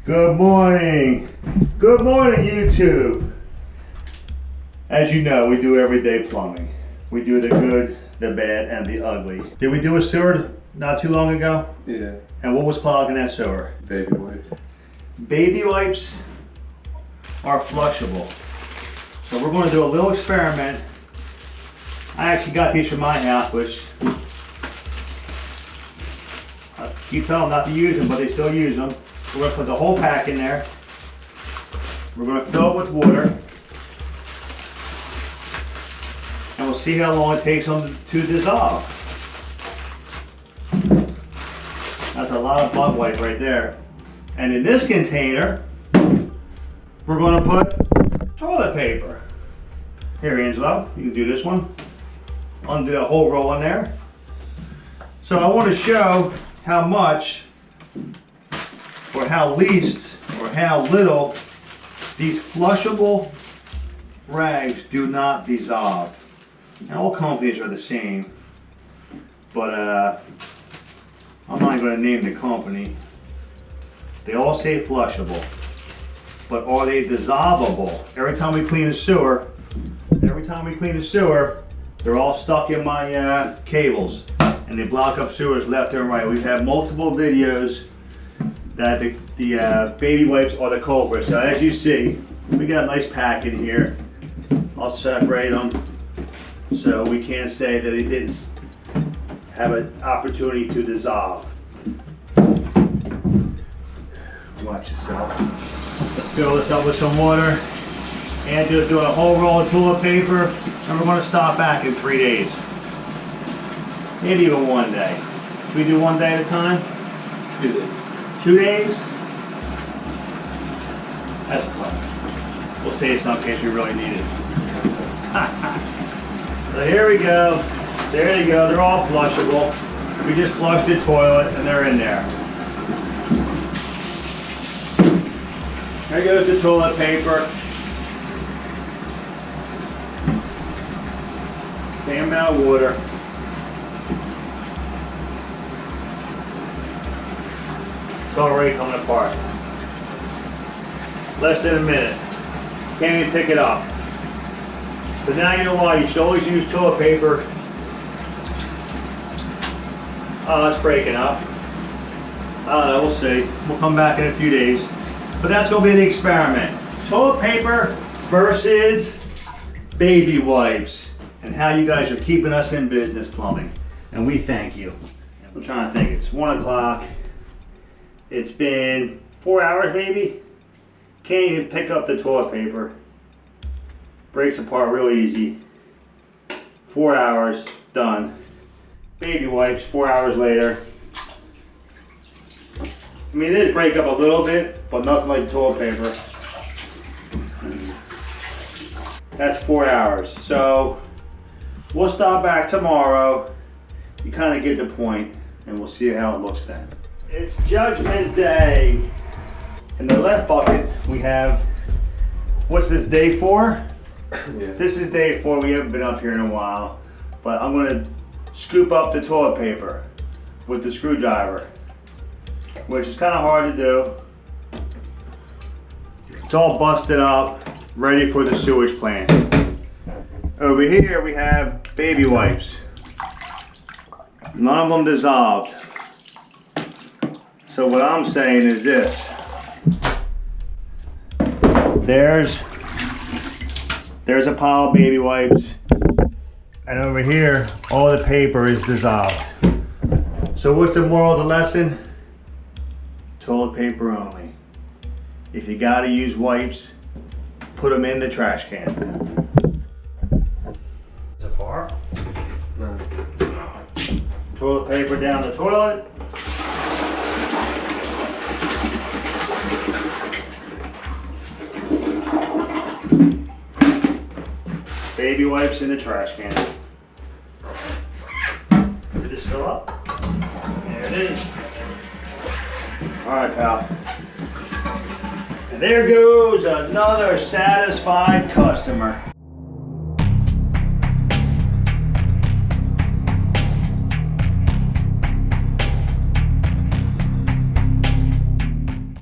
Good morning. Good morning, YouTube. As you know, we do everyday plumbing. We do the good, the bad, and the ugly. Did we do a sewer not too long ago? Yeah. And what was clogging that sewer? Baby wipes. Baby wipes are flushable. So we're going to do a little experiment. I actually got these from my house, which I keep telling them not to use them, but they still use them. We're going to put the whole pack in there. We're going to fill it with water. And we'll see how long it takes them to dissolve. That's a lot of butt wipe right there. And in this container, we're going to put toilet paper. Here, Angelo, you can do this one. Undo the whole roll in there. So I want to show how much, or how least, or how little these flushable rags do not dissolve. Now, all companies are the same, but I'm not going to name the company. They all say flushable, but are they dissolvable? Every time we clean a sewer, they're all stuck in my cables, and they block up sewers left and right. We've had multiple videos that the baby wipes are the culprit. So as you see, we got a nice pack in here. I'll separate them so we can't say that it didn't have an opportunity to dissolve. Watch yourself. Let's fill this up with some water. And just doing a whole roll of toilet paper, and we're going to stop back in 3 days. Maybe even 1 day. We do 1 day at a time? 2 days. 2 days? That's plenty. We'll save some in case we really need it. So here we go. There you go. They're all flushable. We just flushed the toilet and they're in there. There goes the toilet paper. Same amount of water. It's already coming apart. Less than a minute. Can't even pick it up. So now you know why you should always use toilet paper. Oh, it's breaking up. I don't know, we'll see. We'll come back in a few days. But that's going to be the experiment. Toilet paper versus baby wipes. And how you guys are keeping us in business plumbing. And we thank you. I'm trying to think, it's 1 o'clock. It's been 4 hours maybe. Can't even pick up the toilet paper. Breaks apart real easy. 4 hours, done. Baby wipes, 4 hours later. I mean, it did break up a little bit, but nothing like toilet paper. That's 4 hours. So we'll stop back tomorrow. You kind of get the point, and we'll see how it looks then. It's Judgment Day. In the left bucket, we have, what's this, day 4? Yeah. This is day 4. We haven't been up here in a while, but I'm going to scoop up the toilet paper with the screwdriver, which is kind of hard to do. It's all busted up, ready for the sewage plant. Over here we have baby wipes. None of them dissolved. So what I'm saying is this. There's a pile of baby wipes. And over here, all the paper is dissolved. So what's the moral of the lesson? Toilet paper only. If you gotta use wipes, put them in the trash can. Is it far? No. Toilet paper down the toilet. Baby wipes in the trash can. Did this fill up? There it is. Alright, pal. And there goes another satisfied customer.